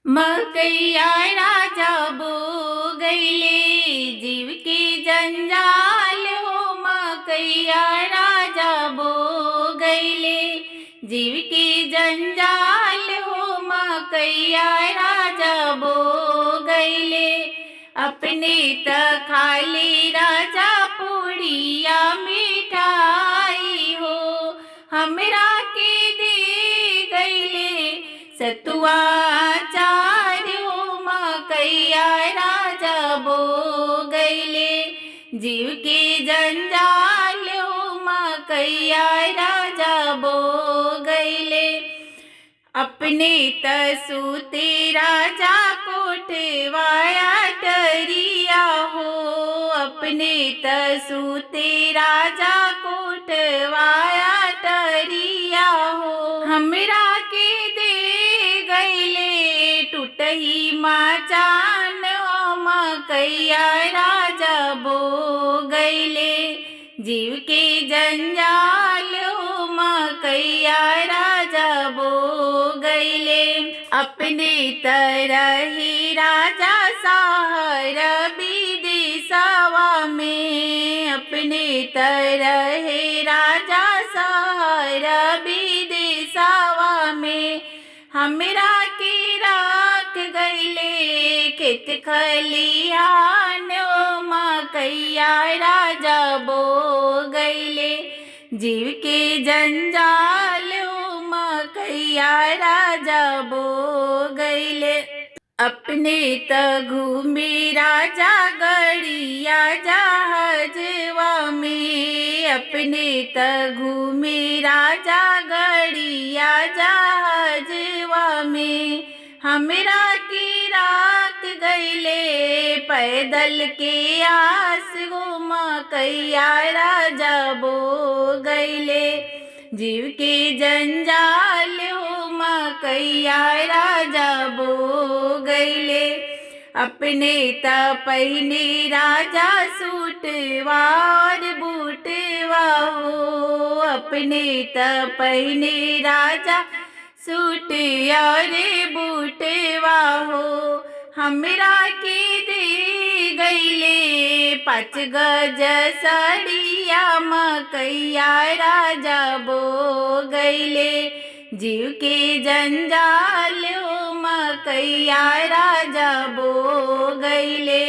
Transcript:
मकैया राजा बो गईले, जीव के जंजाल हो। मकैया राजा बो गईले, जीव के जंजाल हो। मकैया राजा बो गईले, अपने त खाली राजा पूड़िया मिठाई हो। हमरा के दे गईले सतुआ चार हो। मकैया राजा बो गईले, जीव के जंजाल हो। मकैया राजा बो गईले, अपने तसूते राजा कोठवाया टरिया हो। अपने तसूते राजा कोठवाया टरिया हो। हमरा के दे गईले टूटही माचान हो। मकैया राजा बो गईले, जीव के जंजाल हो। मकैया राजा बो गईले, अपने तरही राजा साहर विदेशवा में। अपने तरहे राजा साहर विदेशवा में, हमरा के राख गईले खेत खलिहान हो। मकैया राजा बो गईले, जीव के जंजाल हो। मकैया राजा बो गईले, अपने त घूमे राजा गड़िया जहाजवा में। अपने त घूमे राजा गड़िया जहाजवा में, हमरा की रात गईले पैदल के आस हो। मकैया राजा बो गईले, जीव के जंजाल हो। मकैया राजा बो गईले, अपने त पहिने राजा सूटवा और बूटवा हो। अपने त पहिने राजा सूट और बूटवा हो। हमरा के दे गईले 5 गज साड़िया। मकैया राजा बो गईले, जीव के जंजाल हो। मकैया राजा बो गईले।